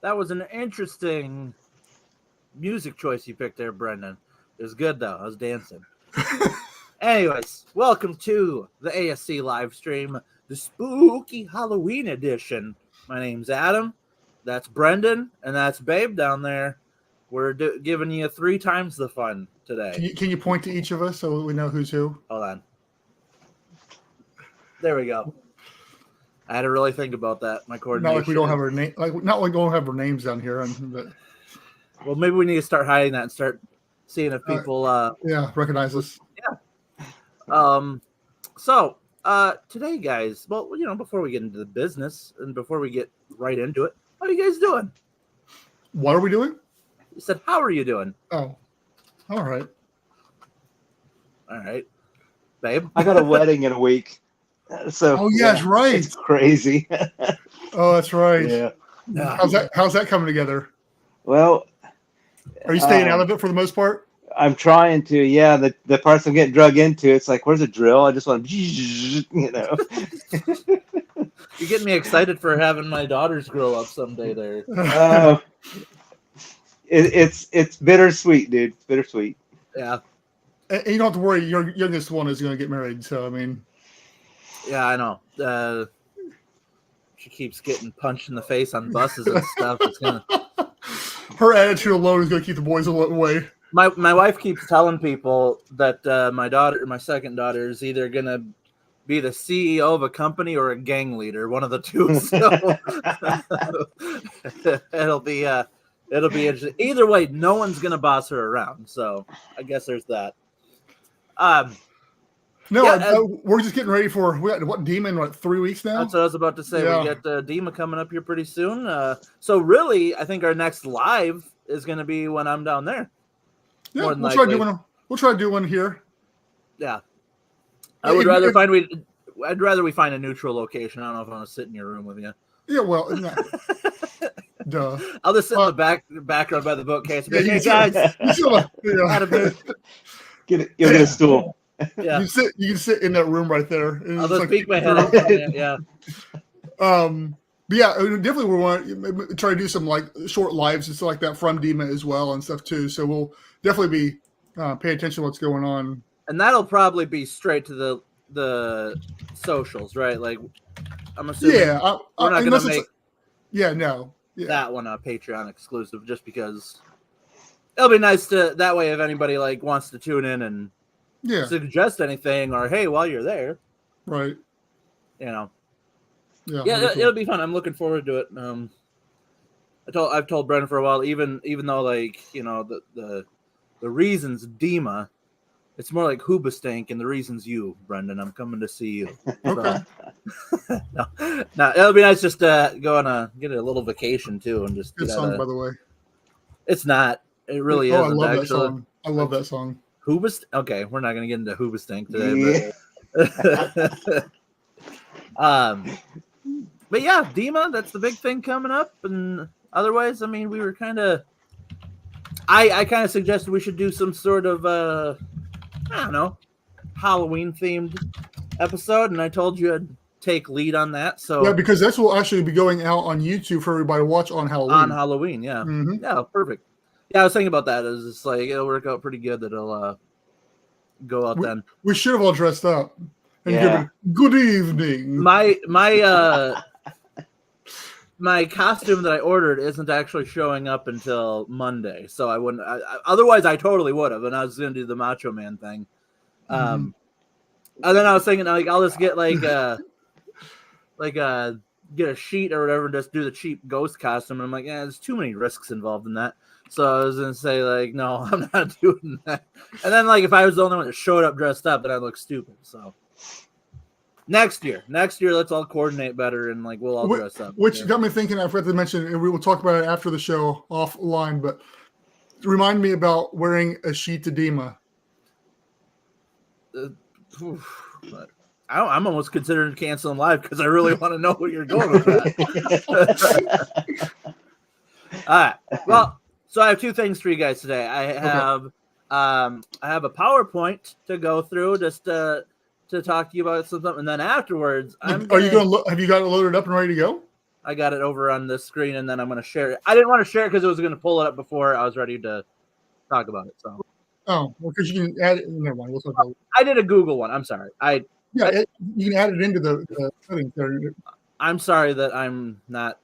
That was an interesting music choice you picked there, Brendan. It was good, though. I was dancing. Anyways, welcome to the ASC live stream, the spooky Halloween edition. My name's Adam. That's Brendan, and that's Babe down there. We're giving you 3 times the fun today. Can you point to each of us so we know who's who? Hold on. There we go. I had to really think about that. My coordination. Not like we don't have our name. Not like we don't have our names down here. But well, maybe we need to start hiding that and start seeing if people. Recognize us. Yeah. So today, guys. Well, before we get into the business and before we get right into it, how are you guys doing? What are we doing? You said, "How are you doing?" Oh, all right. All right, babe. I got a wedding in a week. So that's right. It's crazy. Oh, that's right. Yeah. How's that coming together? Well, are you staying out of it for the most part? I'm trying to. Yeah, the parts I'm getting drug into, it's like, where's a drill? I just want to, You're getting me excited for having my daughters grow up someday. There. It's bittersweet, dude. It's bittersweet. Yeah. And you don't have to worry. Your youngest one is going to get married. So I mean. Yeah, I know. She keeps getting punched in the face on buses and stuff. It's gonna. Her attitude alone is going to keep the boys away. My wife keeps telling people that my second daughter, is either gonna be the CEO of a company or a gang leader, one of the two. So it'll be interesting. Either way, no one's gonna boss her around. So I guess there's that. We're just getting ready for what Demon? 3 weeks now? That's what I was about to say. Yeah. We got Dima coming up here pretty soon. So really, I think our next live is going to be when I'm down there. Yeah, we'll try to do one here. Yeah, I'd rather we find a neutral location. I don't know if I want to sit in your room with you. Yeah, well, no. Duh. I'll just sit in the background by the bookcase. Yeah, hey guys, You'll get a stool. Yeah, you can sit in that room right there. I'll just peek my head up. Yeah. But yeah, definitely we want to try to do some like short lives and stuff like that from Dima as well and stuff too. So we'll definitely be pay attention to what's going on. And that'll probably be straight to the socials, right? Like I'm assuming we're not going to make that one a Patreon exclusive just because it'll be nice to that way if anybody like wants to tune in and suggest anything or hey, while you're there, right? Yeah, cool. It'll be fun. I'm looking forward to it. I've told Brendan for a while, even though like the reasons Dima, it's more like Hoobastank, and the reasons you, Brendan. I'm coming to see you. Okay. No, it'll be nice just to go on get a little vacation too, and just good song by the way. It's not. It really is. I love that song. I love that song. Okay, we're not going to get into Hoobastank today, but yeah, Dima, that's the big thing coming up. And otherwise, I mean, we were kind of, I kind of suggested we should do some sort of, I don't know, Halloween themed episode. And I told you I'd take lead on that. So yeah, because this will actually be going out on YouTube for everybody to watch on Halloween. On Halloween, yeah. Mm-hmm. Yeah, perfect. Yeah, I was thinking about that. It's just like, it'll work out pretty good that it'll go out then. We should have all dressed up. And good evening. My costume that I ordered isn't actually showing up until Monday, so I wouldn't. Otherwise, I totally would have, and I was going to do the Macho Man thing. And then I was thinking, like, I'll just get get a sheet or whatever, and just do the cheap ghost costume. And I'm like, there's too many risks involved in that. So I was going to say, like, no, I'm not doing that. And then, like, if I was the only one that showed up dressed up, then I'd look stupid. So next year, let's all coordinate better and, like, we'll all dress up. Which got me thinking, I forgot to mention, and we will talk about it after the show offline, but remind me about wearing a sheet to Dima. I'm almost considering canceling live because I really want to know where you're going with that. All right. Well, so I have 2 things for you guys today. I have a PowerPoint to go through just to talk to you about something, and then afterwards, have you got it loaded up and ready to go? I got it over on this screen, and then I'm going to share it. I didn't want to share it because it was going to pull it up before I was ready to talk about it. So. Oh, well, because you can add it. Never mind. We'll talk about it. I did a Google one. I'm sorry. You can add it into the settings there. I'm sorry that I'm not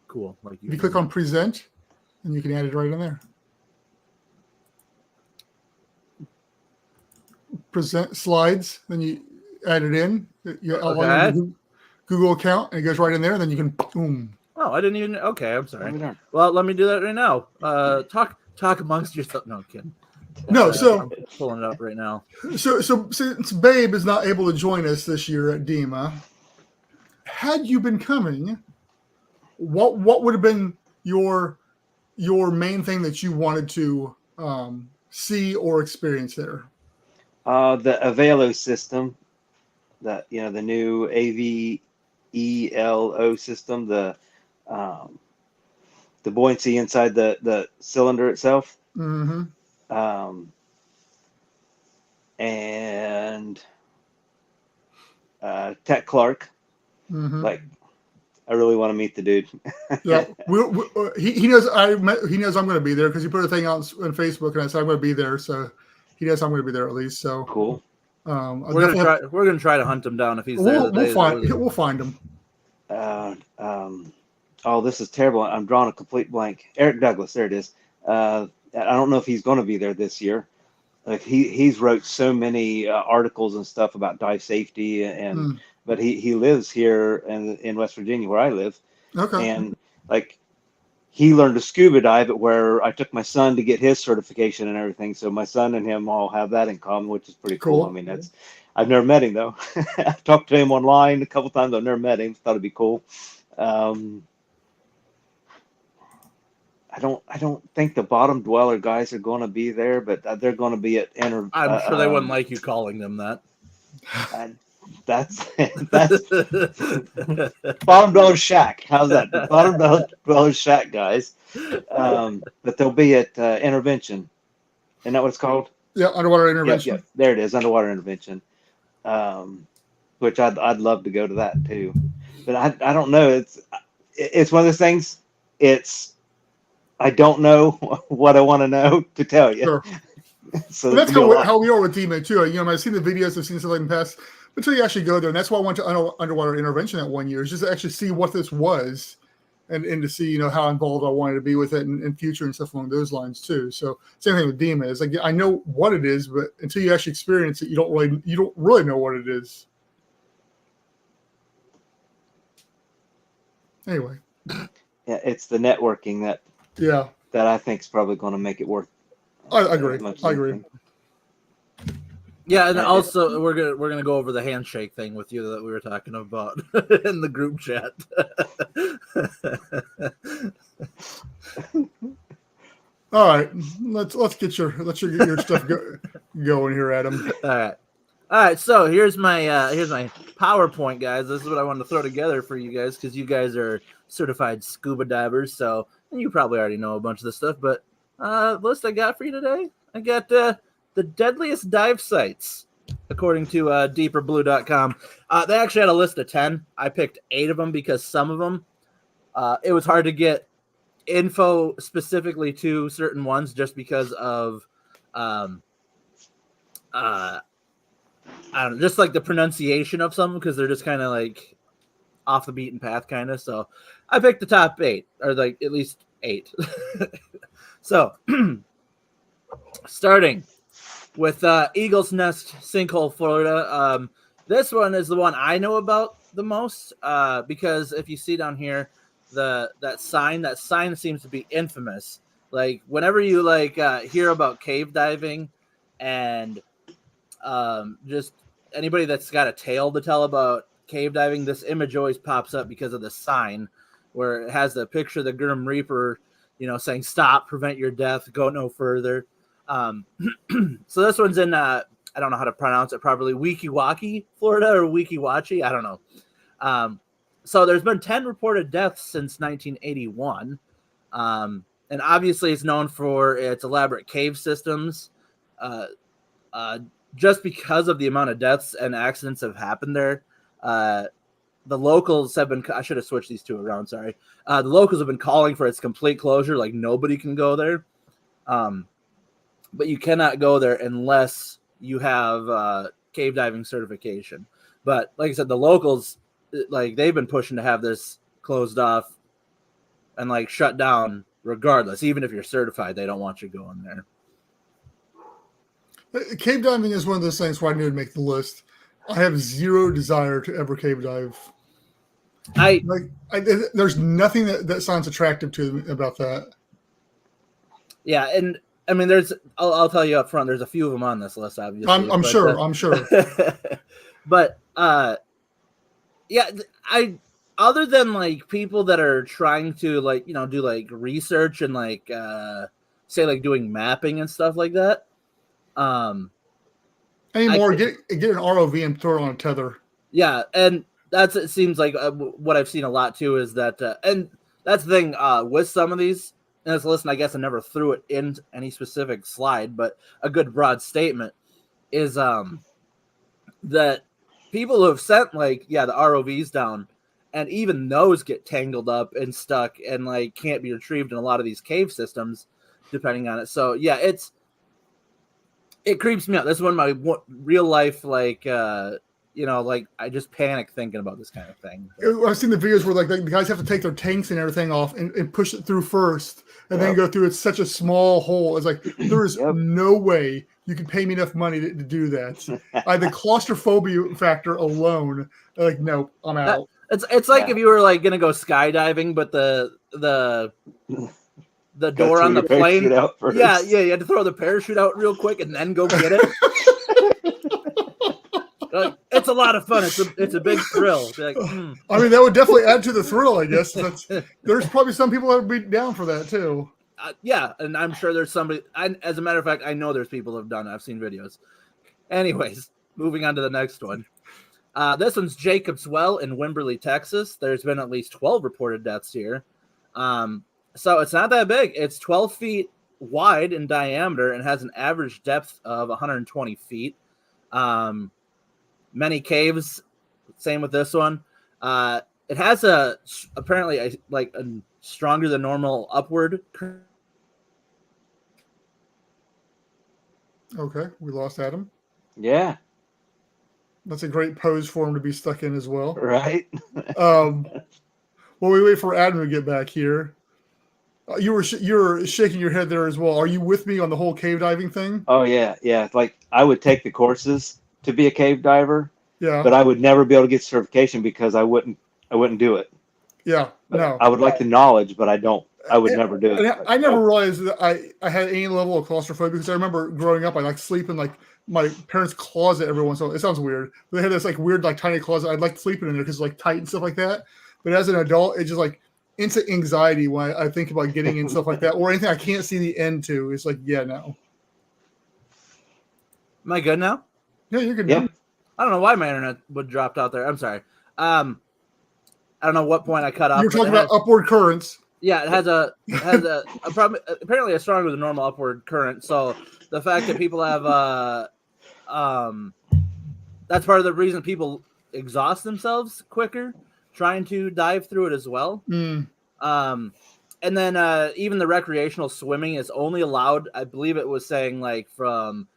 cool like you. If you click on present, and you can add it right in there. Present slides, then you add it in. You outline your Google account, and it goes right in there, and then you can boom. Oh, I didn't even. Okay, I'm sorry. Well, let me do that right now. Talk amongst yourself. No, I'm kidding. No, so I'm pulling it up right now. So since Babe is not able to join us this year at DEMA, had you been coming, what would have been your main thing that you wanted to see or experience there? The Avelo system, the new AVELO system, the buoyancy inside the cylinder itself. Mm-hmm. And Tech Clark. Mm-hmm. Like, I really want to meet the dude. Yeah, he knows. He knows I'm going to be there because he put a thing on Facebook, and I said I'm going to be there. So he knows I'm going to be there at least. So cool. We're gonna try to hunt him down if he's there. We'll find him. Oh, this is terrible. I'm drawing a complete blank. Eric Douglas. There it is. I don't know if he's going to be there this year. Like he's wrote so many articles and stuff about dive safety, but he lives here in West Virginia where I live. Okay. And like he learned to scuba dive at where I took my son to get his certification and everything. So my son and him all have that in common, which is pretty cool. I mean, I've never met him though. I've talked to him online a couple times. I've never met him. Thought it'd be cool. I don't think the bottom dweller guys are going to be there, but they're going to be at I'm sure they wouldn't like you calling them that. That's bottom dweller shack. How's that? The bottom dweller shack guys. But they'll be at intervention. Isn't that what it's called? Yeah, underwater intervention. Yeah, there it is, underwater intervention. Which I'd love to go to that too. But I don't know. It's one of those things. I don't know what I want to know to tell you. Sure. So that's how we are with DEMA too. I've seen the videos, I've seen stuff like in the past, until you actually go there. And that's why I went to underwater intervention that 1 year, is just to actually see what this was and to see, how involved I wanted to be with it in future and stuff along those lines too. So same thing with DEMA is like, I know what it is, but until you actually experience it, you don't really know what it is. Anyway. Yeah, it's the networking that I think is probably going to make it worth. I agree. Yeah, and also we're gonna go over the handshake thing with you that we were talking about in the group chat. All right, let's get your stuff going here, Adam. All right. So here's my PowerPoint, guys. This is what I wanted to throw together for you guys because you guys are certified scuba divers, so you probably already know a bunch of this stuff. But the list I got for you today, I got the deadliest dive sites according to deeperblue.com. They actually had a list of 10. I picked 8 of them because some of them it was hard to get info specifically to certain ones just because of I don't know, just like the pronunciation of some, because they're just kind of like off the beaten path kind of. So I picked the top 8, or like at least 8. So starting with Eagle's Nest Sinkhole, Florida. This one is the one I know about the most because if you see down here, that sign seems to be infamous. Like whenever you hear about cave diving and just anybody that's got a tale to tell about cave diving, this image always pops up because of the sign where it has the picture of the Grim Reaper, saying stop, prevent your death, go no further. So this one's in I don't know how to pronounce it properly, Weeki-Wachee, Florida, or Weeki-Wachee, I don't know. So there's been 10 reported deaths since 1981. And obviously it's known for its elaborate cave systems. Just because of the amount of deaths and accidents have happened there, the locals have been. I should have switched these two around. Sorry. The locals have been calling for its complete closure. Like nobody can go there. But you cannot go there unless you have cave diving certification. But like I said, the locals, like they've been pushing to have this closed off and like shut down regardless. Even if you're certified, they don't want you going there. Cave diving is one of those things where I need to make the list. I have zero desire to ever cave dive. There's nothing that sounds attractive to me about that. Yeah, and I mean, I'll tell you up front. There's a few of them on this list, obviously. I'm sure. But yeah, other than like people that are trying to like do like research and like say like doing mapping and stuff like that. Anymore, get an ROV and throw it on a tether. Yeah, and it seems like what I've seen a lot too is that, and that's the thing with some of these. And this list, I guess I never threw it in any specific slide, but a good broad statement is that people who have sent like the ROVs down, and even those get tangled up and stuck and like can't be retrieved in a lot of these cave systems, depending on it. So yeah, it creeps me out. This is one of my real life like like I just panic thinking about this kind of thing. I've seen the videos where like the guys have to take their tanks and everything off and push it through first, and then go through. It's such a small hole. It's like there is no way you can pay me enough money to do that. The claustrophobia factor alone, like nope, I'm out. It's like if you were like gonna go skydiving, but the door on the plane. Yeah, you had to throw the parachute out real quick and then go get it. Like, it's a lot of fun. It's a big thrill. Like, I mean, that would definitely add to the thrill, I guess. There's probably some people that would be down for that too. Yeah, and I'm sure there's somebody. As a matter of fact, I know there's people who have done it. I've seen videos. Anyways, moving on to the next one. This one's Jacob's Well in Wimberley, Texas. There's been at least 12 reported deaths here. So it's not that big. It's 12 feet wide in diameter and has an average depth of 120 feet. Many caves, same with this one. It has apparently a stronger than normal upward current. Okay, we lost Adam. Yeah. That's a great pose for him to be stuck in as well. Right. While we wait for Adam to get back here, you're shaking your head there as well. Are you with me on the whole cave diving thing? Oh yeah. Like I would take the courses to be a cave diver. Yeah. But I would never be able to get certification because I wouldn't do it. Yeah. No. I would like the knowledge, but I would never do it. I never realized that I had any level of claustrophobia because I remember growing up, I like sleep in like my parents' closet every once in a while. It sounds weird. But they had this like weird like tiny closet. I'd like sleeping in there because it's like tight and stuff like that. But as an adult, it's just like instant anxiety when I think about getting in stuff like that or anything I can't see the end to. It's like, yeah, no. Am I good now? Yeah, you're good. Yeah. I don't know why my internet would dropped out there. I'm sorry. I don't know what point I cut off. You're talking about upward currents. Yeah, it has a apparently a stronger than normal upward current. So the fact that people have that's part of the reason people exhaust themselves quicker trying to dive through it as well. And then even the recreational swimming is only allowed, I believe it was saying like from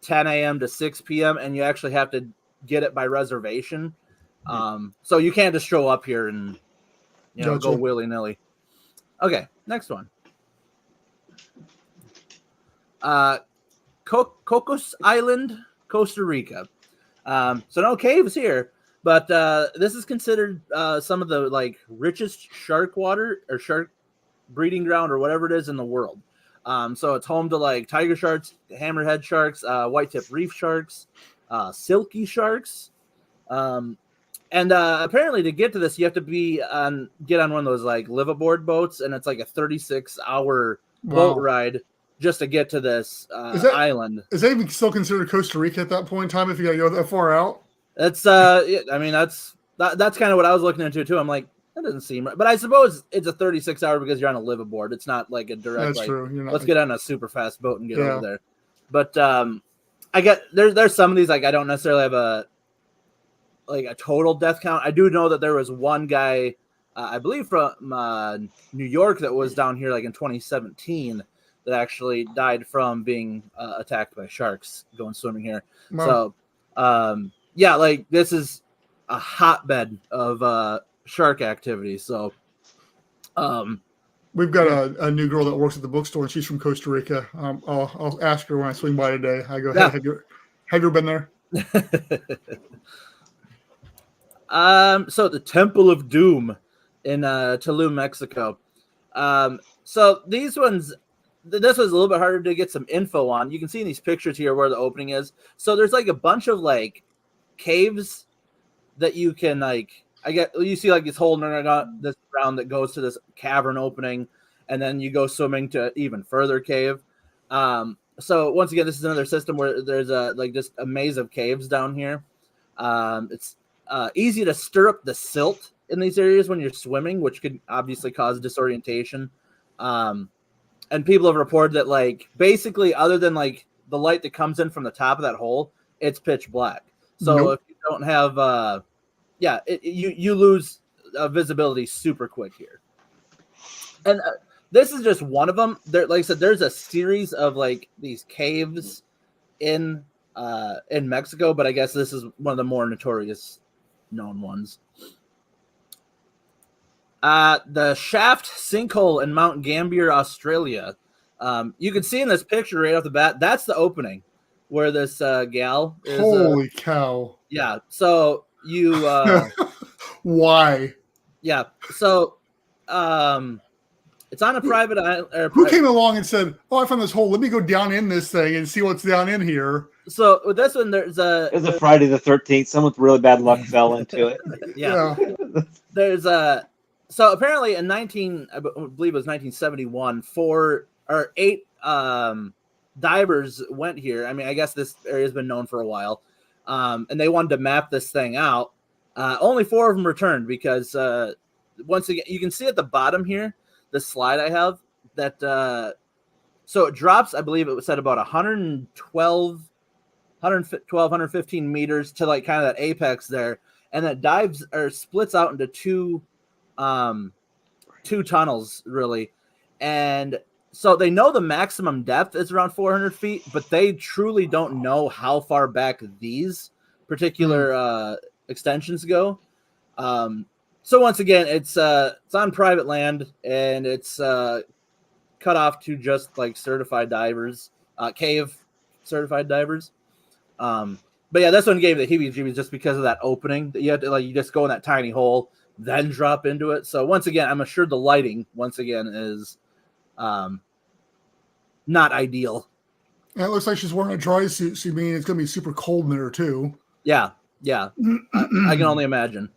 10 a.m. to 6 p.m. and you actually have to get it by reservation. So you can't just show up here and go willy-nilly. Okay, next one. Cocos Island, Costa Rica. So no caves here, but this is considered some of the like richest shark water or shark breeding ground or whatever it is in the world. So it's home to like tiger sharks, hammerhead sharks, white-tip reef sharks, silky sharks. And apparently to get to this, you have to get on one of those like liveaboard boats, and it's like a 36-hour boat ride just to get to this island. Is that even still considered Costa Rica at that point in time if you got to go that far out? That's I mean that's kind of what I was looking into too. I'm like, that doesn't seem right, but I suppose it's a 36-hour because you're on a liveaboard. It's not like a direct. That's true. Let's get on a super fast boat and get over there. But I get there's some of these like I don't necessarily have like a total death count. I do know that there was one guy, I believe from New York, that was down here like in 2017 that actually died from being attacked by sharks going swimming here. Wow. So, yeah, like this is a hotbed of shark activity. So, We've got a new girl that works at the bookstore, and she's from Costa Rica. I'll ask her when I swing by today. I go, hey, Yeah. have you been there? So the Temple of Doom in Tulum, Mexico. So these ones, this was a little bit harder to get some info on. You can see in these pictures here where the opening is. So there's like a bunch of like caves that you can like. I get you see like this hole in this ground that goes to this cavern opening, and then you go swimming to even further cave. So once again, this is another system where there's a like just a maze of caves down here. It's easy to stir up the silt in these areas when you're swimming, which could obviously cause disorientation. And people have reported that like basically other than like the light that comes in from the top of that hole, it's pitch black. So if you don't have you lose visibility super quick here. And this is just one of them. There, like I said, there's a series of like these caves in Mexico, but I guess this is one of the more notorious known ones. The Shaft Sinkhole in Mount Gambier, Australia. You can see in this picture right off the bat, that's the opening where this gal is. Holy cow. Yeah. So you why? Yeah. So it's on a private island. Who came along and said, "Oh, I found this hole. Let me go down in this thing and see what's down in here"? So with this one, It was a Friday the 13th. Someone with really bad luck fell into it. Yeah. There's so apparently in I believe it was 1971, 4 or 8 divers went here. I mean, I guess this area has been known for a while, and they wanted to map this thing out. Only 4 of them returned because once again, you can see at the bottom here, the slide I have that. So it drops. I believe it was at about 115 meters to like kind of that apex there, and that dives or splits out into two tunnels really, and so they know the maximum depth is around 400 feet, but they truly don't know how far back these particular extensions go. So once again, it's on private land, and it's cut off to just like certified divers, cave certified divers. But yeah, this one gave the heebie-jeebies just because of that opening. That you have to you just go in that tiny hole, then drop into it. So once again, I'm assured the lighting once again is not ideal. And it looks like she's wearing a dry suit, so you mean it's going to be super cold in there too. Yeah. I can only imagine.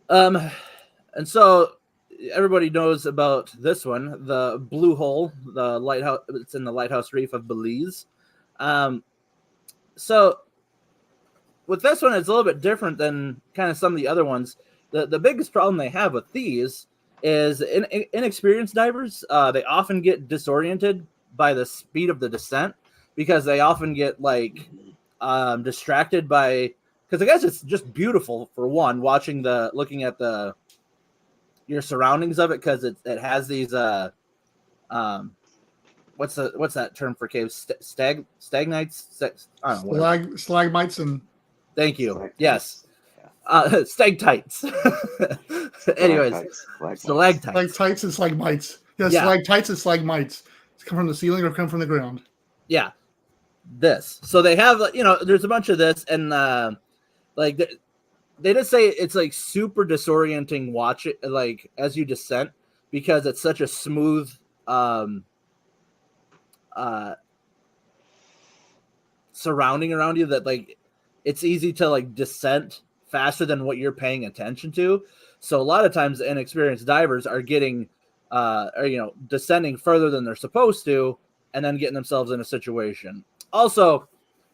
And so everybody knows about this one, the Blue Hole, the lighthouse. It's in the Lighthouse Reef of Belize. So with this one, it's a little bit different than kind of some of the other ones. The biggest problem they have with these is inexperienced divers. They often get disoriented by the speed of the descent because they often get like distracted by, because I guess it's just beautiful for one, looking at your surroundings of it, because it has these what's that term for caves? Stagnites? I don't know. Stalagmites and. Thank you. Yes. Stagtites. Anyways, stalactites. Stalactites and stalagmites. Yeah, stalactites and stalagmites. Come from the ceiling or come from the ground. Yeah. This. So they have, there's a bunch of this, and like they just say it's like super disorienting watch it like as you descent, because it's such a smooth surrounding around you that like it's easy to like descent faster than what you're paying attention to. So a lot of times inexperienced divers are getting descending further than they're supposed to, and then getting themselves in a situation. Also,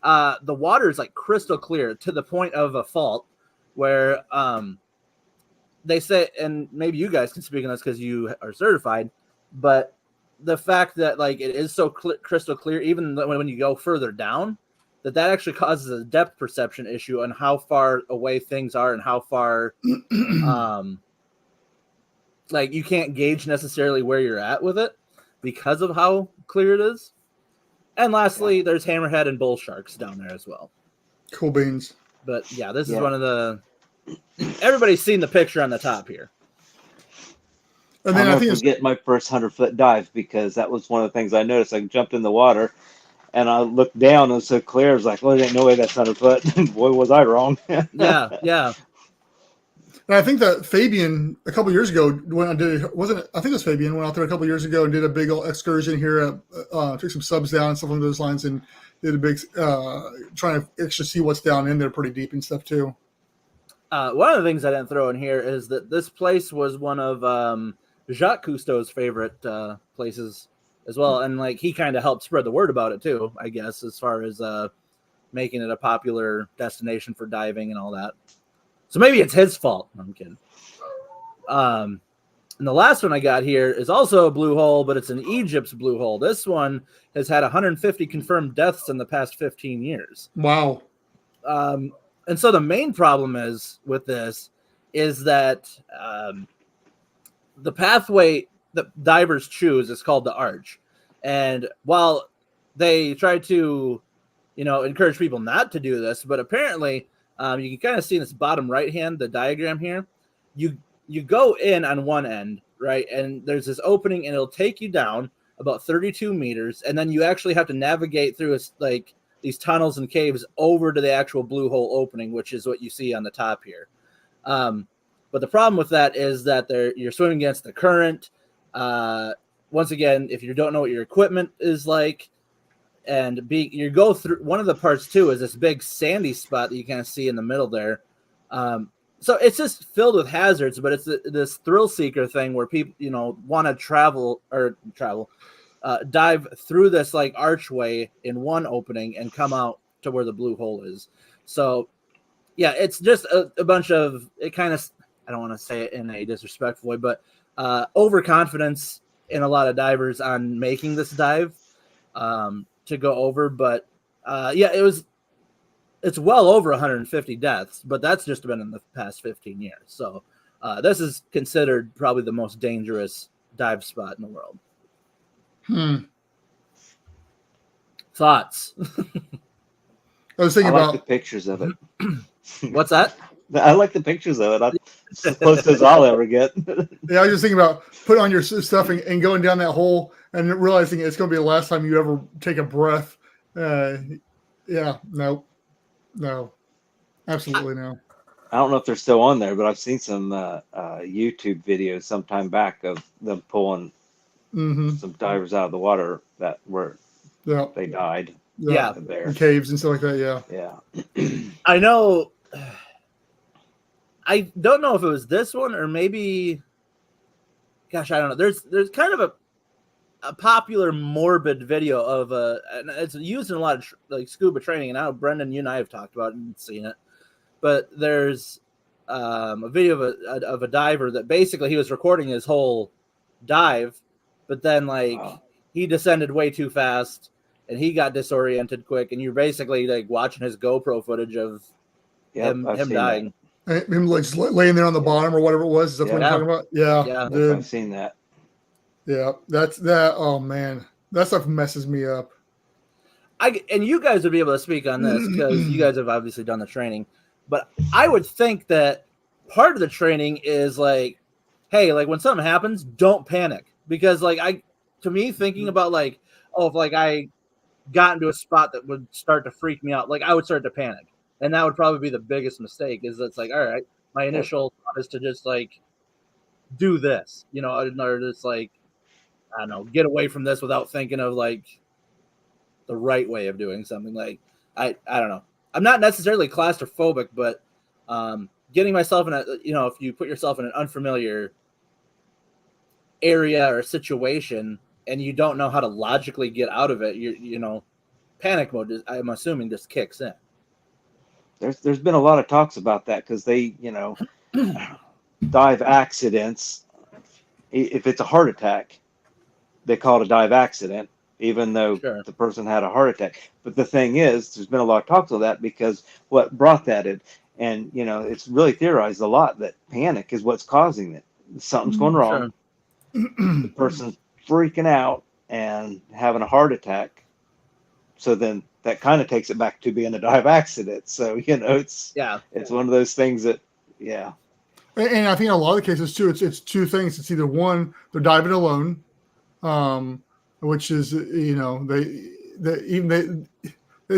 the water is like crystal clear to the point of a fault where they say, and maybe you guys can speak on this because you are certified, but the fact that like it is so crystal clear, even when you go further down, that actually causes a depth perception issue on how far away things are and how far, like you can't gauge necessarily where you're at with it because of how clear it is. And lastly, there's hammerhead and bull sharks down there as well. Cool beans. But yeah, this is one of the. Everybody's seen the picture on the top here. And then I'll I think never forget my first 100-foot dive, because that was one of the things I noticed. I jumped in the water and I looked down and it was so clear. I was like, well, there ain't no way that's 100 foot. Boy, was I wrong. Yeah. And I think that Fabian a couple years ago went on did I think it was Fabian went out there a couple years ago and did a big old excursion here, took some subs down and stuff along those lines, and did a big trying to actually see what's down in there pretty deep and stuff too. One of the things I didn't throw in here is that this place was one of Jacques Cousteau's favorite places as well, and like he kind of helped spread the word about it too, I guess, as far as making it a popular destination for diving and all that. So maybe it's his fault. I'm kidding. And the last one I got here is also a blue hole, but it's in Egypt's blue hole. This one has had 150 confirmed deaths in the past 15 years. Wow. And so the main problem with this is that the pathway that divers choose is called the arch. And while they try to, encourage people not to do this, but apparently you can kind of see in this bottom right hand, the diagram here, you go in on one end, right? And there's this opening and it'll take you down about 32 meters. And then you actually have to navigate through these tunnels and caves over to the actual blue hole opening, which is what you see on the top here. But the problem with that is that you're swimming against the current. Once again, if you don't know what your equipment is like, and you go through one of the parts too is this big sandy spot that you kind of see in the middle there. So it's just filled with hazards, but it's this thrill seeker thing where people, want to dive through this like archway in one opening and come out to where the blue hole is. So yeah, it's just a bunch of, it kind of, I don't want to say it in a disrespectful way, but overconfidence in a lot of divers on making this dive to go over. But it's well over 150 deaths, but that's just been in the past 15 years. So this is considered probably the most dangerous dive spot in the world. Thoughts? I was thinking about the pictures of it. What's that? I like the pictures of it. That's as close as I'll ever get. Yeah, I was just thinking about putting on your stuff and going down that hole and realizing it's going to be the last time you ever take a breath. Yeah, no, absolutely no. I don't know if they're still on there, but I've seen some YouTube videos sometime back of them pulling some divers out of the water that were they died. Yeah, there. In caves and stuff like that. Yeah. I know. I don't know if it was this one or maybe. Gosh, I don't know. There's kind of a popular morbid video of and it's used in a lot of like scuba training, and I know Brendan, you and I have talked about it and seen it. But there's a video of a diver that basically he was recording his whole dive, but then he descended way too fast and he got disoriented quick, and you're basically like watching his GoPro footage of him dying. Him like just laying there on the bottom or whatever it was. Is that what you're talking about? Yeah, dude. I've seen that. Yeah, that's that. Oh man, that stuff messes me up. And you guys would be able to speak on this because you guys have obviously done the training. But I would think that part of the training is like, hey, like when something happens, don't panic, because thinking about like, oh, if like I got into a spot that would start to freak me out, like I would start to panic, and that would probably be the biggest mistake. Is it's like, all right, my initial thought is to just like do this, or just like, I don't know, get away from this without thinking of like the right way of doing something. Like I don't know. I'm not necessarily claustrophobic, but getting myself in if you put yourself in an unfamiliar area or situation and you don't know how to logically get out of it, panic mode, I'm assuming, just kicks in. There's been a lot of talks about that because they, dive accidents. If it's a heart attack, they call it a dive accident. even though Sure. the person had a heart attack. But the thing is, there's been a lot of talk of that because what brought that in, and it's really theorized a lot that panic is what's causing it. Something's going wrong. Sure. The person's freaking out and having a heart attack. So then that kind of takes it back to being a dive accident. So, it's one of those things that, yeah. And I think in a lot of the cases too, it's two things. It's either one, they're diving alone, which is they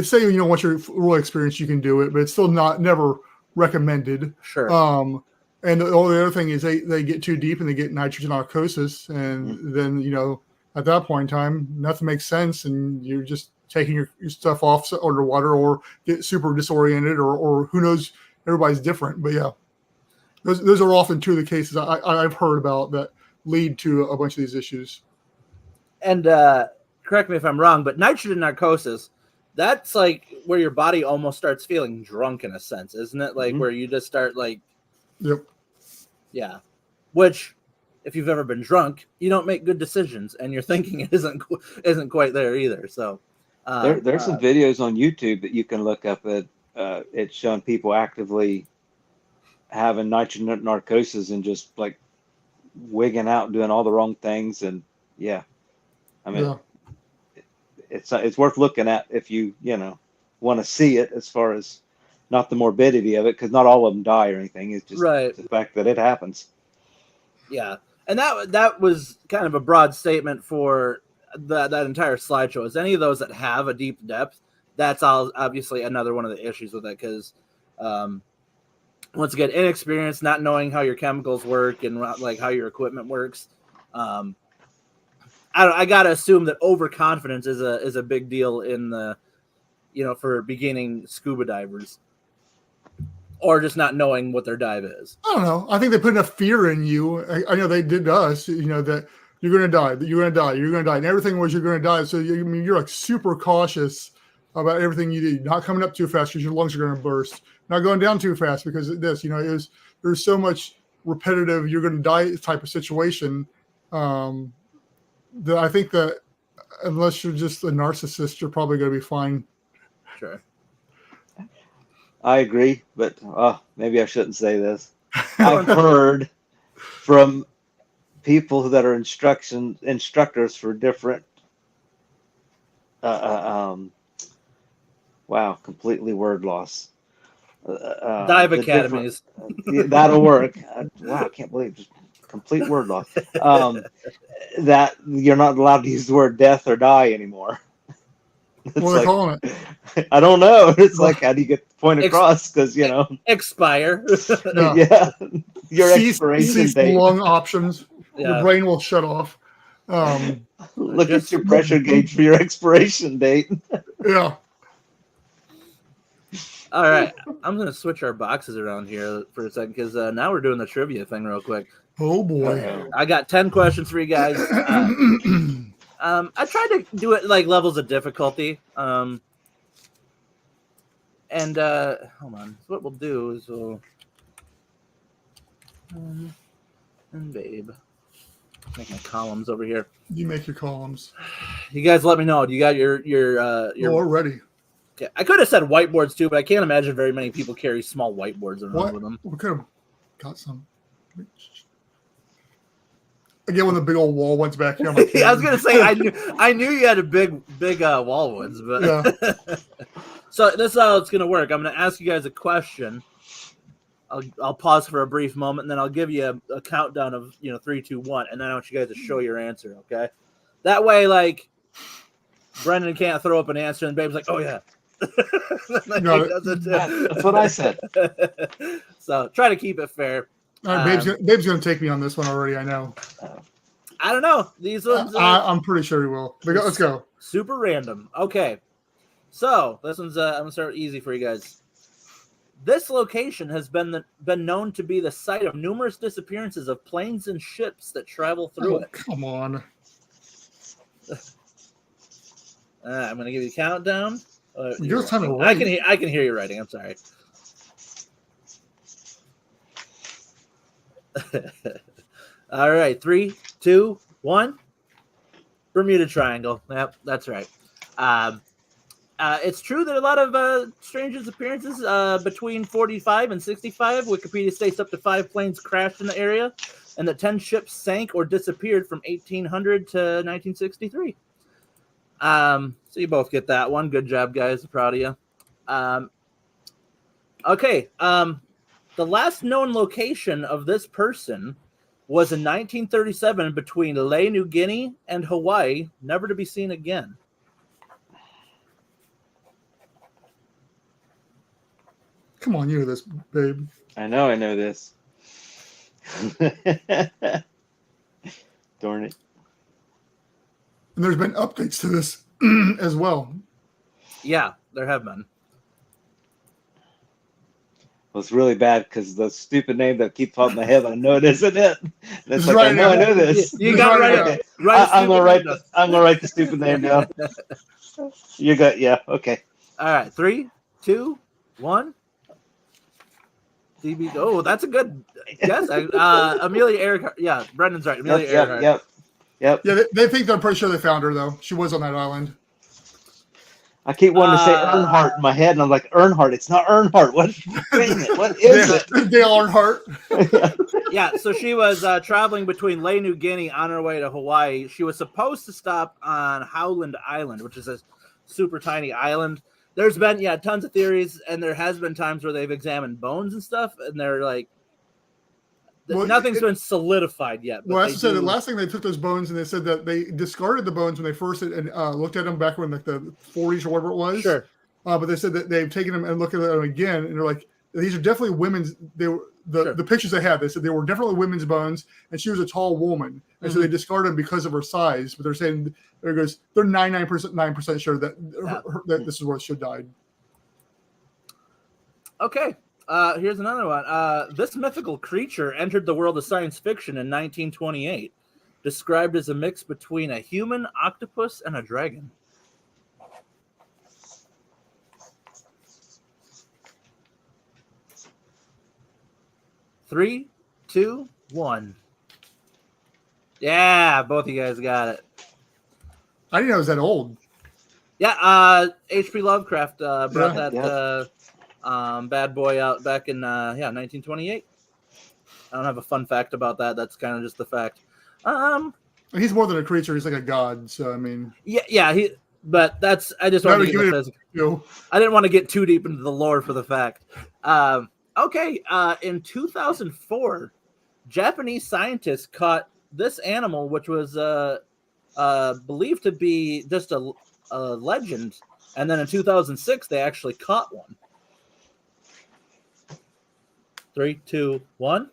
say once you're really experienced you can do it, but it's still never recommended. Sure. And the only other thing is they get too deep and they get nitrogen narcosis, and then at that point in time nothing makes sense, and you're just taking your stuff off underwater or get super disoriented or who knows. Everybody's different, but yeah. Those are often two of the cases I've heard about that lead to a bunch of these issues. And correct me if I'm wrong, but nitrogen narcosis, that's like where your body almost starts feeling drunk in a sense, isn't it? Like where you just start like, yep, yeah. Which, if you've ever been drunk, you don't make good decisions, and your thinking isn't quite there either. So there's some videos on YouTube that you can look up at. It's showing people actively having nitrogen narcosis and just like wigging out, doing all the wrong things, and it's worth looking at if you want to see it, as far as not the morbidity of it, because not all of them die or anything. It's just the fact that it happens. Yeah, and that was kind of a broad statement for that entire slideshow. Is any of those that have a deep depth? That's obviously another one of the issues with it, because once again, inexperience, not knowing how your chemicals work and like how your equipment works. I gotta assume that overconfidence is a big deal in the, for beginning scuba divers, or just not knowing what their dive is. I don't know. I think they put enough fear in you. I know they did to us. That you're going to die. That you're going to die. You're going to die, and everything was you're going to die. So you're like super cautious about everything you do. Not coming up too fast because your lungs are going to burst. Not going down too fast because of this. There's so much repetitive you're going to die type of situation that I think that unless you're just a narcissist, you're probably going to be fine. Sure. I agree, but maybe I shouldn't say this. I've heard from people that are instructors for different completely word loss. Dive academies. That'll work. I can't believe just complete word loss. That you're not allowed to use the word death or die anymore. What are they calling it? I don't know. It's like, how do you get the point across? Because expire. Yeah, your expiration date. Lung options. Yeah. Your brain will shut off. Look at your pressure gauge for your expiration date. Yeah. All right, I'm going to switch our boxes around here for a second, because now we're doing the trivia thing real quick. Oh, boy. I got 10 questions for you guys. I tried to do it like levels of difficulty. And hold on. What we'll do is and babe. Make my columns over here. You make your columns. You guys let me know. Do you got your we're ready. Okay. I could have said whiteboards too, but I can't imagine very many people carry small whiteboards around with them. We could have got some. Again, when the big old wall one's back here. I was gonna say I knew you had a big wall ones, but yeah. So this is how it's gonna work. I'm gonna ask you guys a question. I'll pause for a brief moment, and then I'll give you a countdown of 3, 2, 1, and then I want you guys to show your answer. Okay, that way, like Brendan can't throw up an answer, and Babe's like, "Oh yeah." No, that's what I said. So try to keep it fair. All right, Babe's gonna take me on this one already. I know. I don't know. These ones. I'm pretty sure he will. Let's go. Super random. Okay. So this one's. I'm gonna start easy for you guys. This location has been known to be the site of numerous disappearances of planes and ships that travel through it. Come on. I'm gonna give you a countdown. You're time to I can hear you writing. I'm sorry. All right, 3, 2, 1. Bermuda Triangle. Yep, that's right. It's true that a lot of strange disappearances between 45 and 65. Wikipedia states up to 5 planes crashed in the area, and that 10 ships sank or disappeared from 1800 to 1963. So you both get that one. Good job, guys. I'm proud of you. Okay. The last known location of this person was in 1937 between Lae, New Guinea and Hawaii, never to be seen again. Come on, you know this, babe. I know this. Darn it. And there's been updates to this as well. Yeah, there have been. Well, it's really bad because the stupid name that keeps popping in my head, I know it isn't it. And it's like, Right I know now. this. You got right. Okay. Right. I'm gonna write the stupid name down. You got okay. All right, 3, 2, 1. DB. Oh, that's a good guess. Amelia Earhart. Yeah, Brendan's right. Amelia Earhart. Yep. Yeah, they think they're pretty sure they found her though. She was on that island. I keep wanting to say Earnhardt in my head, and I'm like, Earnhardt. It's not Earnhardt. What? Dang it, what is it? Dale Earnhardt. Yeah, so she was traveling between Lae, New Guinea on her way to Hawaii. She was supposed to stop on Howland Island, which is a super tiny island. There's been, tons of theories, and there has been times where they've examined bones and stuff, and they're like, nothing's been solidified yet. Well, as I said, the last thing they took those bones, and they said that they discarded the bones when they first looked at them back when like the 40s or whatever it was. Sure. But they said that they've taken them and looked at them again, and they're like, these are definitely women's. They were the pictures they had. They said they were definitely women's bones, and she was a tall woman, and so they discarded them because of her size. But they're saying they're 99% sure that that this is where she died. Okay. Here's another one. This mythical creature entered the world of science fiction in 1928, described as a mix between a human, octopus, and a dragon. Three, 2, 1. Yeah, both of you guys got it. I didn't know it was that old. Yeah, H.P. Lovecraft brought that bad boy out back in 1928. I don't have a fun fact about that. That's kind of just the fact. He's more than a creature. He's like a god. So I mean, but that's I just wanted to get I didn't want to get too deep into the lore for the fact. Okay, in 2004, Japanese scientists caught this animal, which was believed to be just a legend, and then in 2006 they actually caught one. 3, 2, 1.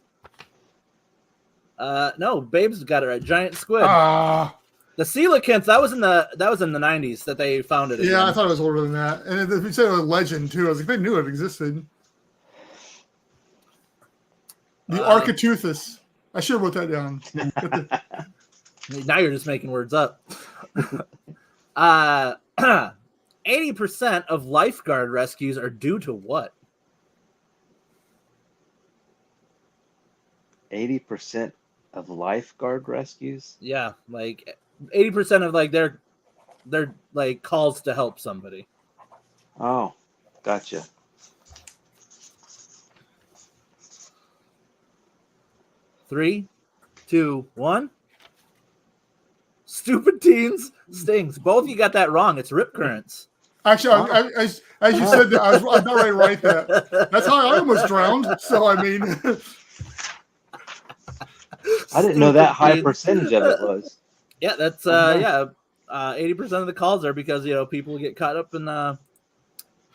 No, Babe's got it right. Giant squid. The coelacanth, that was in the 90s that they found it. Yeah, I thought it was older than that. And if you said it was a legend too, I was like, they knew it existed. The Architeuthis. I should have wrote that down. Now you're just making words up. 80% of lifeguard rescues are due to what? 80% of lifeguard rescues? Yeah, like 80% of like their like calls to help somebody. Oh, gotcha. Mm-hmm. 3, 2, 1. Stupid teens stings. Both of you got that wrong. It's rip currents. Actually, as you said that, I was not ready to write that. That's how I almost drowned. So I mean, I didn't know that high percentage of it was. Yeah, that's 80% of the calls are because people get caught up in a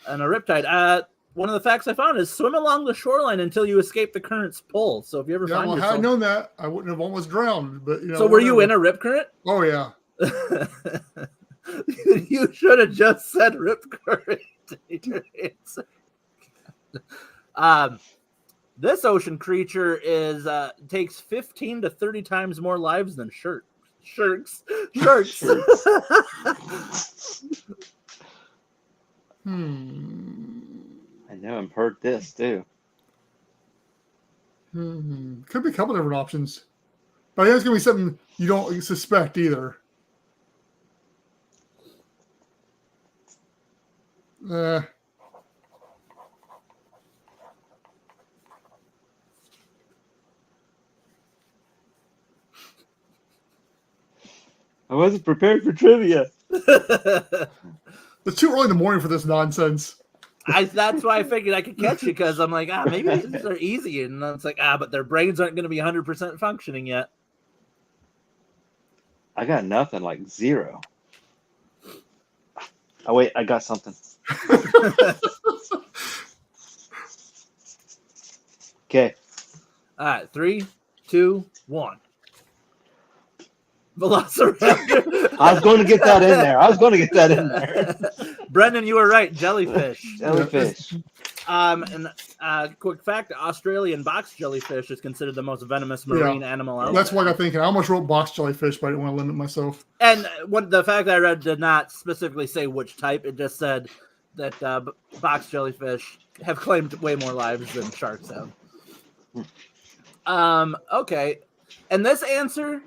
riptide. One of the facts I found is swim along the shoreline until you escape the current's pull. So if you ever find yourself, had I known that, I wouldn't have almost drowned. But so were you in a rip current? Oh yeah. You should have just said rip current. This ocean creature takes 15 to 30 times more lives than sharks. I know I've heard this too. Could be a couple different options, but I think it's gonna be something you don't suspect either. I wasn't prepared for trivia. It's too early in the morning for this nonsense. That's why I figured I could catch you, because I'm like, maybe these are easy. And then it's like, but their brains aren't going to be 100% functioning yet. I got nothing, like 0. Oh, wait, I got something. Okay. All right, 3, 2, 1. Velociraptor. I was going to get that in there. Brendan, you were right. Jellyfish. Jellyfish. And quick fact: Australian box jellyfish is considered the most venomous marine animal out That's there. what I'm thinking. I almost wrote box jellyfish, but I didn't want to limit myself. And the fact that I read did not specifically say which type. It just said that box jellyfish have claimed way more lives than sharks have. Okay, and this answer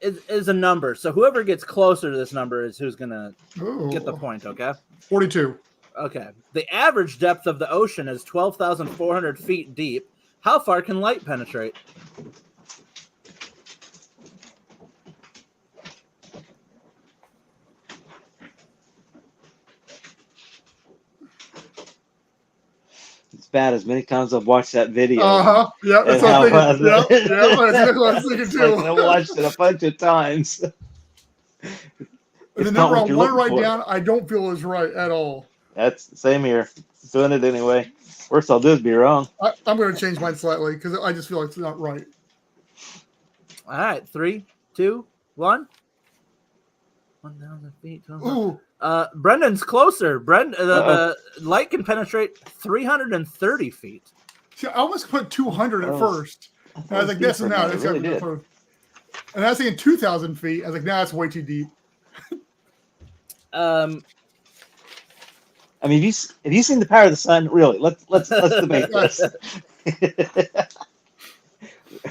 is a number. So whoever gets closer to this number is who's gonna get the point. Okay. 42. Okay. The average depth of the ocean is 12,400 feet deep. How far can light penetrate? It's bad. As many times I've watched that video. Yeah, that's what I'm thinking. That's exactly what I was thinking too. I watched it a bunch of times. And the number I want to write down, I don't feel is right at all. That's the same here. Doing it anyway. Worst I'll do is be wrong. I'm going to change mine slightly because I just feel like it's not right. All right, 3, 2, 1. 1,000 feet. Ooh. Brendan's closer. The light can penetrate 330 feet. See, I almost put 200 at first. And I was like, that's not. It's really got to. And I was thinking 2,000 feet. I was like, nah, that's way too deep. I mean, have you seen The Power of the Sun? Really? Let's debate this.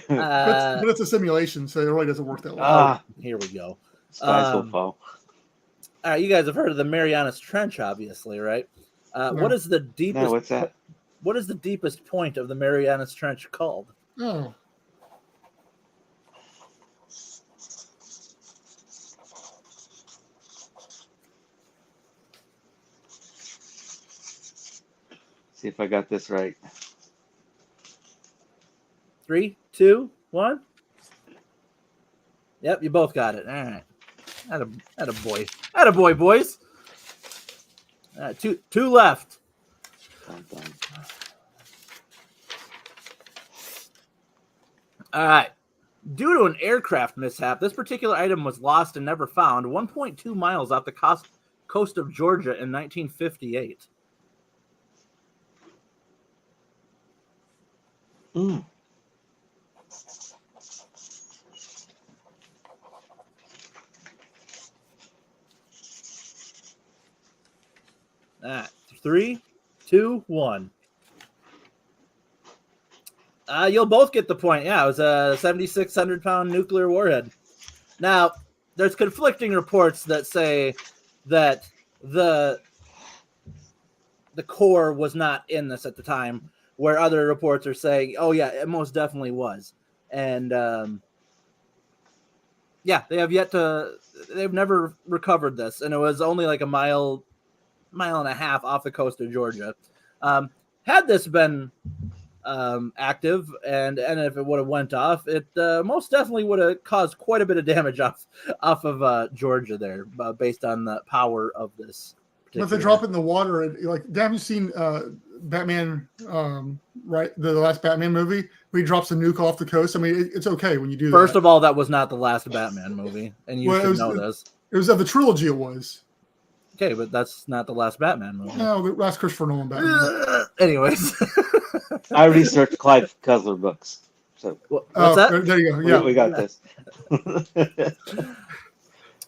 But it's a simulation, so it really doesn't work that way. Here we go. Skies will fall. All right, you guys have heard of the Marianas Trench, obviously, right? No. What is the deepest? No, what's that? What is the deepest point of the Marianas Trench called? Oh. See if I got this right. 3, 2, 1. Yep, you both got it. All right. Attaboy, boys. Two left. All right. Due to an aircraft mishap, this particular item was lost and never found 1.2 miles off the coast of Georgia in 1958. Mm. All right. 3, 2, 1. You'll both get the point. Yeah, it was a 7,600-pound nuclear warhead. Now, there's conflicting reports that say that the core was not in this at the time, where other reports are saying, oh, yeah, it most definitely was. And, yeah, they've never recovered this. And it was only like a mile and a half off the coast of Georgia. Had this been active and if it would have went off, it most definitely would have caused quite a bit of damage off of Georgia there, based on the power of this. But if they drop it in the water, have you seen Batman, right? The last Batman movie where he drops a nuke off the coast? I mean, it's okay when you do that. First of all, that was not the last Batman movie, and you should know this. It was of the trilogy, it was. Okay, but that's not the last Batman movie. No, the last Christopher Nolan Batman. Anyways. I researched Clive Cussler books. So what's that? There you go. Yeah, we got this.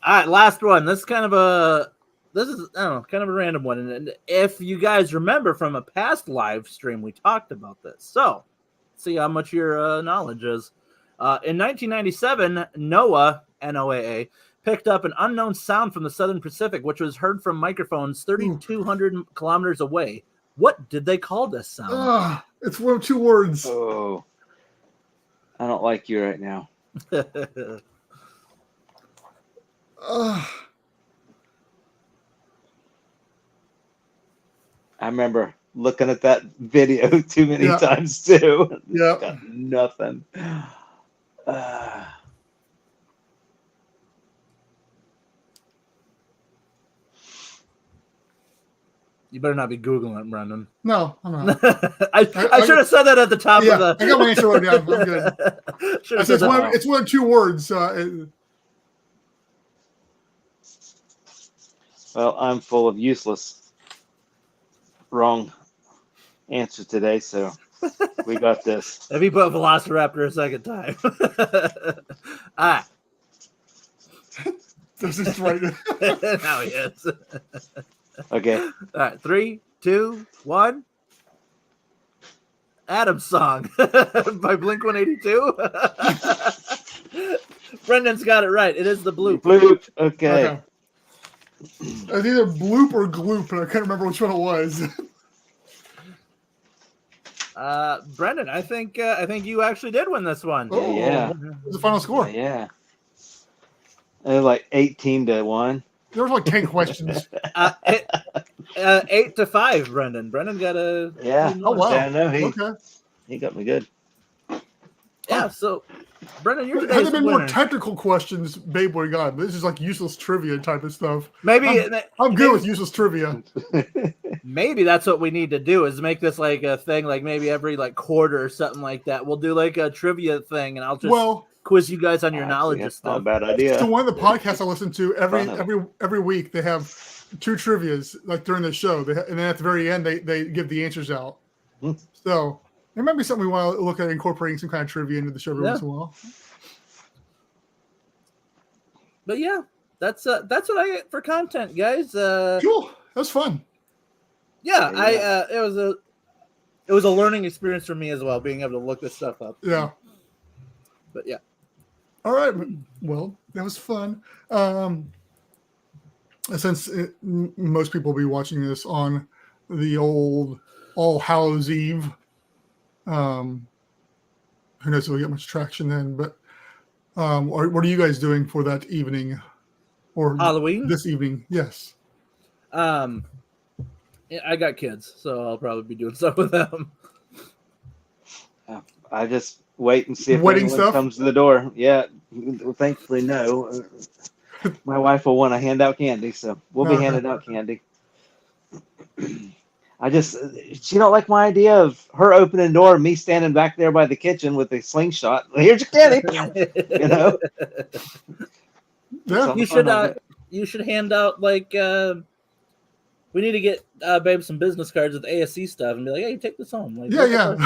All right, last one. This is kind of a random one. And if you guys remember from a past live stream, we talked about this. So, see how much your knowledge is. In 1997, NOAA, NOAA, picked up an unknown sound from the Southern Pacific, which was heard from microphones 3,200 kilometers away. What did they call this sound? It's one of two words. Oh, I don't like you right now. I remember looking at that video too many times too. Yeah. Got nothing. You better not be Googling it, Brendan. No, I'm not. I should have said that at the top of the... I got my answer right now. I'm good. I said it's one of two words. Well, I'm full of useless wrong answer today, so we got this. If you put Velociraptor a second time. All right. This is right. Now he is. Okay. All right. 3, 2, 1. Adam's Song by Blink-182. Brendan's got it right. It is the bloop. Bloop. Okay. It's either bloop or gloop, and I can't remember which one it was. Brendan, I think you actually did win this one. Oh, yeah. What's the final score? Yeah. Like 18-1. There was like 10 questions. 8-5, Brendan. Brendan got a... Yeah. Oh, wow. Yeah, no, Okay. he got me good. Yeah, so, Brendan, you're Had today's there been winner. more technical questions, Babe would have got. This is like useless trivia type of stuff. Maybe I'm good with useless trivia. Maybe that's what we need to do is make this like a thing, like maybe every like quarter or something like that. We'll do like a trivia thing, and I'll just quiz you guys on your knowledge and That's not a stuff. bad idea. So one of the podcasts I listen to every week, they have 2 trivias like during the show, and then at the very end they give the answers out. So there might be something we want to look at incorporating some kind of trivia into the show every once in a while. But yeah, that's what I get for content, guys. Cool, that was fun. Yeah, it was a learning experience for me as well, being able to look this stuff up. Yeah. But yeah. All right. Well, that was fun. Since most people will be watching this on the old All Hallows Eve, who knows if we'll get much traction then, but what are you guys doing for that evening? Or Halloween? This evening, yes. I got kids, so I'll probably be doing stuff with them. I just wait and see if Wedding anyone stuff? comes to the door. Yeah, well, thankfully no. My wife will want to hand out candy, so we'll be handing out candy. She don't like my idea of her opening the door and me standing back there by the kitchen with a slingshot. Well, here's your candy. You know? Yeah. You should hand out like we need to get Babe some business cards with ASC stuff and be like, hey, take this home. Like, Yeah.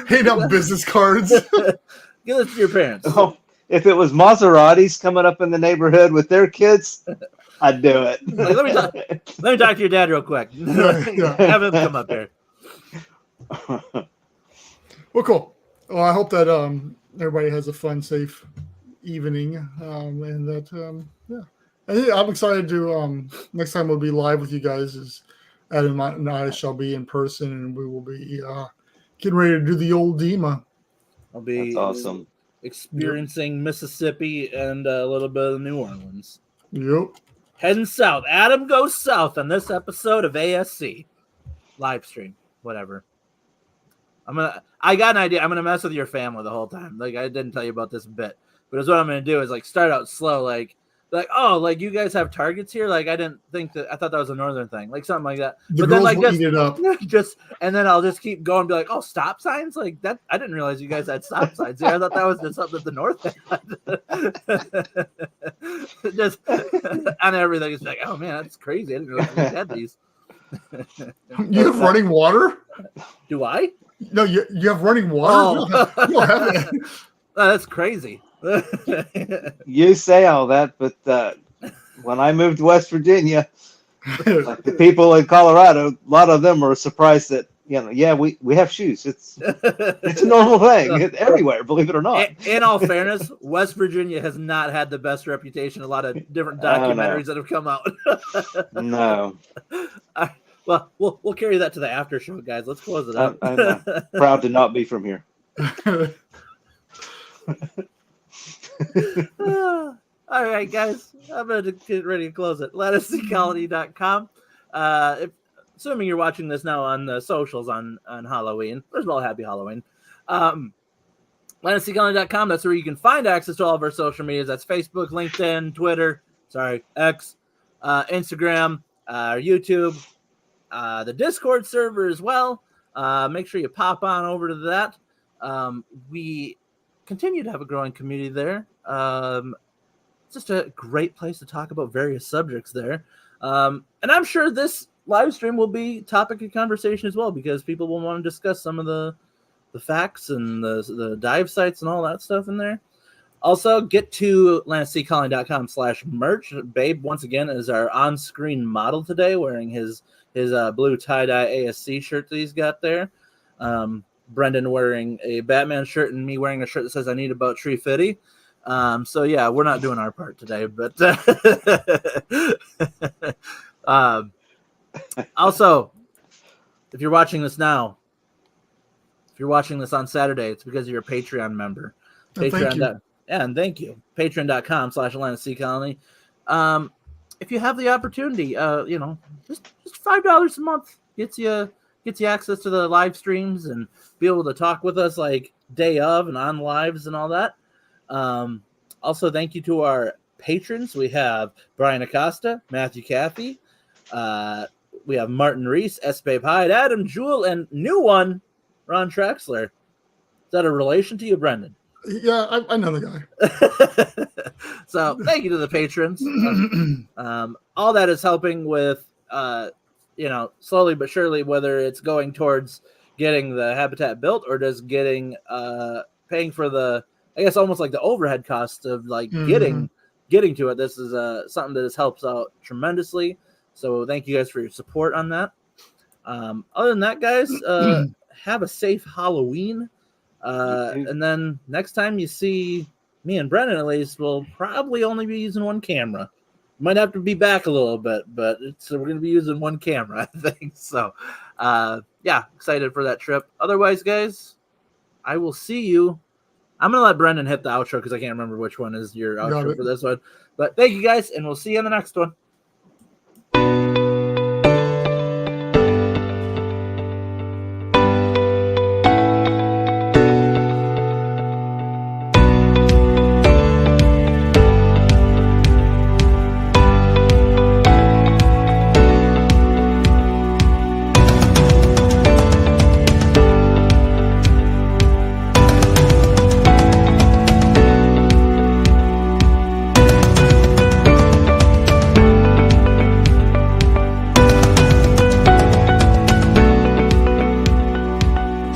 Hand out business cards. Give this to your parents. Oh, if it was Maseratis coming up in the neighborhood with their kids, I'd do it. Like, let me talk to your dad real quick. Have him come up here. Well, cool. Well, I hope that everybody has a fun, safe evening, and that I'm excited to next time we'll be live with you guys. Is Adam and I shall be in person, and we will be getting ready to do the old DEMA. I'll be awesome. Experiencing Mississippi and a little bit of New Orleans. Yep. Heading south. Adam goes south on this episode of ASC live stream. Whatever. I got an idea. I'm gonna mess with your family the whole time. Like I didn't tell you about this bit, but it's what I'm gonna do is like start out slow, like oh, like you guys have targets here. Like I didn't think that. I thought that was a northern thing, like something like that. The but girls then like will eat it up. And then I'll just keep going, and be like, oh, stop signs like that. I didn't realize you guys had stop signs. Yeah, I thought that was just something that the north had. Just on everything. It's like, oh man, that's crazy. I didn't realize we had these. You have running water? Do I? No, you have running water. Oh. You don't have it. Oh, that's crazy. You say all that, but when I moved to West Virginia, like the people in Colorado, a lot of them were surprised that yeah, we have shoes. It's a normal thing everywhere, believe it or not. In all fairness, West Virginia has not had the best reputation. A lot of different Oh, documentaries that have come out. No. Well, we'll carry that to the after show, guys. Let's close it up. I'm proud to not be from here. All right, guys. I'm going to get ready to close it. LetUsSeeColony.com. Assuming you're watching this now on the socials on Halloween. First of all, happy Halloween. LetUsSeeColony.com. That's where you can find access to all of our social medias. That's Facebook, LinkedIn, Twitter, X, Instagram, YouTube, the Discord server as well. Make sure you pop on over to that. We continue to have a growing community there. It's just a great place to talk about various subjects there. And I'm sure this live stream will be topic of conversation as well, because people will want to discuss some of the facts and the dive sites and all that stuff in there. Also, get to LanceColony.com/merch. Babe, once again, is our on-screen model today, wearing his blue tie-dye ASC shirt that he's got there. Brendan wearing a Batman shirt and me wearing a shirt that says I need about Tree Fitty. So yeah, we're not doing our part today, but also, if you're watching this now, if you're watching this on Saturday, it's because you're a Patreon member. Patreon. Yeah, and thank you. Patreon.com/AtlanticSeaColony. If you have the opportunity, just $5 a month gets you access to the live streams and be able to talk with us like day of and on lives and all that. Also, thank you to our patrons. We have Brian Acosta, Matthew Caffey. We have Martin Reese, S. Babe Hyde, Adam Jewell, and new one, Ron Trexler. Is that a relation to you, Brendan? Yeah, I know the guy. So thank you to the patrons. All that is helping with, slowly but surely, whether it's going towards getting the habitat built or just getting, paying for the, I guess, almost like the overhead cost of like getting to it. This is something that has helps out tremendously. So thank you guys for your support on that. Other than that, guys, have a safe Halloween. And then next time you see me and Brennan, at least, we'll probably only be using one camera. Might have to be back a little bit, but we're going to be using one camera, I think. So, yeah, excited for that trip. Otherwise, guys, I will see you. I'm going to let Brendan hit the outro because I can't remember which one is your outro for this one. But thank you, guys, and we'll see you on the next one.